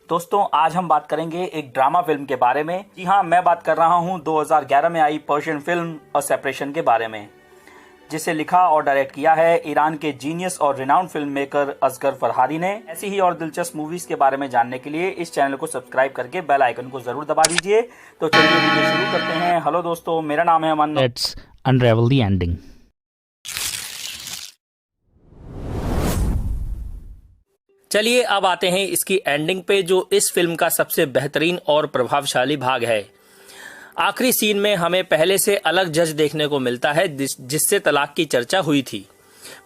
दोस्तों आज हम बात करेंगे एक ड्रामा फिल्म के बारे में। जी हाँ, मैं बात कर रहा हूँ 2011 में आई पर्शियन फिल्म अ सेपरेशन के बारे में, जिसे लिखा और डायरेक्ट किया है ईरान के जीनियस और renowned film maker Asghar Farhadi ने। ऐसी ही और दिलचस्प मूवीज के बारे में जानने के लिए इस चैनल को सब्सक्राइब करके बेल आइकन को जरूर दबा दीजिए। तो चलिए वीडियो शुरू करते हैं। हेलो दोस्तों, मेरा नाम है Aman. Let's unravel the ending. चलिए अब आते हैं इसकी एंडिंग पे, जो इस फिल्म का सबसे बेहतरीन और प्रभावशाली भाग है। आखिरी सीन में हमें पहले से अलग जज देखने को मिलता है जिससे तलाक की चर्चा हुई थी।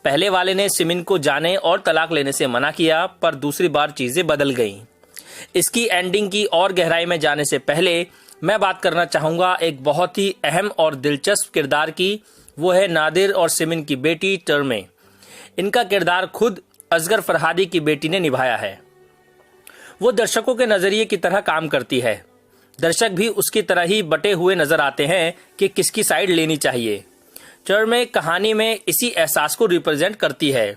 पहले वाले ने सिमिन को जाने और तलाक लेने से मना किया, पर दूसरी बार चीजें बदल गईं। इसकी एंडिंग की और गहराई में जाने से पहले मैं बात करना चाहूंगा एक बहुत ही अहम और दिलचस्प किरदार की। वो है नादिर और सिमिन की बेटी टर्मे। इनका किरदार खुद असगर फरहादी की बेटी ने निभाया है। वो दर्शकों के नजरिए की तरह काम करती है। दर्शक भी उसकी तरह ही बटे हुए नजर आते हैं कि किसकी साइड लेनी चाहिए। टर्मे कहानी में इसी एहसास को रिप्रेजेंट करती है।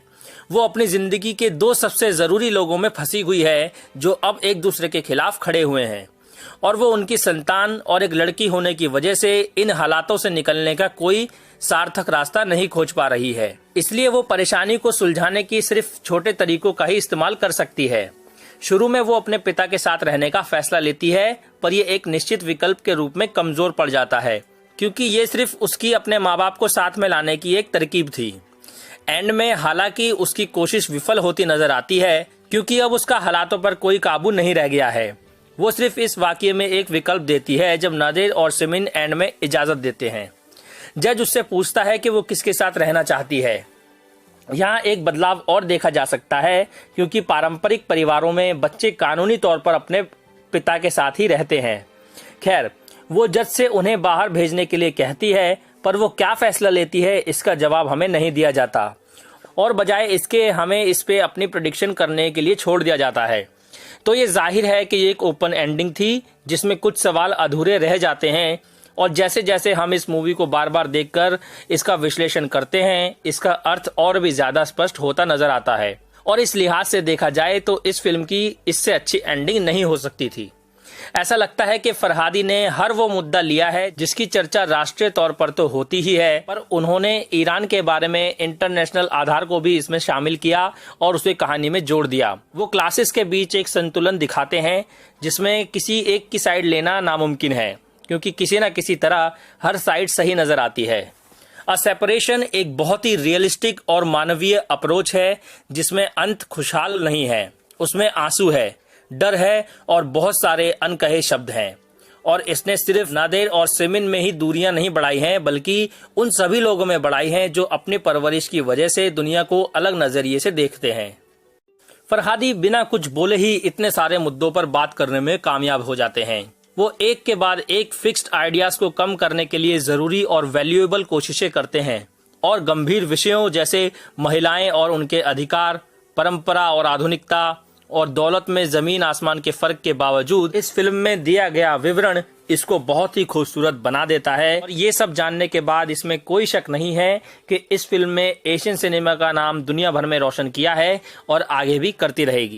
वो अपनी जिंदगी के दो सबसे जरूरी लोगों में फंसी हुई है जो अब एक दूसरे के खिलाफ खड़े हुए हैं, और वो उनकी संतान और एक लड़की होने की वजह से इन हालातों से निकलने का कोई सार्थक रास्ता नहीं खोज पा रही है। इसलिए वो परेशानी को सुलझाने की सिर्फ छोटे तरीकों का ही इस्तेमाल कर सकती है। शुरू में वो अपने पिता के साथ रहने का फैसला लेती है, पर ये एक निश्चित विकल्प के रूप में कमजोर पड़ जाता है, क्योंकि ये सिर्फ उसकी अपने माँ बाप को साथ में लाने की एक तरकीब थी। एंड में हालांकि उसकी कोशिश विफल होती नजर आती है, क्योंकि अब उसका हालातों पर कोई काबू नहीं रह गया है। वो सिर्फ इस वाकये में एक विकल्प देती है जब नादिर और सिमिन एंड में इजाजत देते हैं। जज उससे पूछता है कि वो किसके साथ रहना चाहती है। यहाँ एक बदलाव और देखा जा सकता है, क्योंकि पारंपरिक परिवारों में बच्चे कानूनी तौर पर अपने पिता के साथ ही रहते हैं। खैर, वो जज से उन्हें बाहर भेजने के लिए कहती है, पर वो क्या फैसला लेती है इसका जवाब हमें नहीं दिया जाता, और बजाय इसके हमें इस पे अपनी प्रेडिक्शन करने के लिए छोड़ दिया जाता है। तो ये जाहिर है कि ये एक ओपन एंडिंग थी जिसमें कुछ सवाल अधूरे रह जाते हैं, और जैसे जैसे हम इस मूवी को बार बार देखकर इसका विश्लेषण करते हैं, इसका अर्थ और भी ज्यादा स्पष्ट होता नजर आता है। और इस लिहाज से देखा जाए तो इस फिल्म की इससे अच्छी एंडिंग नहीं हो सकती थी। ऐसा लगता है कि फरहादी ने हर वो मुद्दा लिया है जिसकी चर्चा राष्ट्रीय तौर पर तो होती ही है, पर उन्होंने ईरान के बारे में इंटरनेशनल आधार को भी इसमें शामिल किया और उसे कहानी में जोड़ दिया। वो क्लासेस के बीच एक संतुलन दिखाते हैं जिसमें किसी एक की साइड लेना नामुमकिन है, क्योंकि किसी न किसी तरह हर साइड सही नजर आती है। अ सेपरेशन एक बहुत ही रियलिस्टिक और मानवीय अप्रोच है जिसमें अंत खुशहाल नहीं है। उसमें आंसू है, डर है और बहुत सारे अनकहे शब्द हैं। और इसने सिर्फ नादिर और सिमिन में ही दूरियां नहीं बढ़ाई हैं, बल्कि उन सभी लोगों में बढ़ाई हैं जो अपनी परवरिश की वजह से दुनिया को अलग नजरिए से देखते हैं। फरहादी बिना कुछ बोले ही इतने सारे मुद्दों पर बात करने में कामयाब हो जाते हैं। वो एक के बाद एक फिक्स्ड आइडियाज को कम करने के लिए जरूरी और वैल्यूएबल कोशिशें करते हैं, और गंभीर विषयों जैसे महिलाएं और उनके अधिकार, परंपरा और आधुनिकता, और दौलत में जमीन आसमान के फर्क के बावजूद इस फिल्म में दिया गया विवरण इसको बहुत ही खूबसूरत बना देता है। और ये सब जानने के बाद इसमें कोई शक नहीं है कि इस फिल्म में एशियन सिनेमा का नाम दुनिया भर में रोशन किया है और आगे भी करती रहेगी।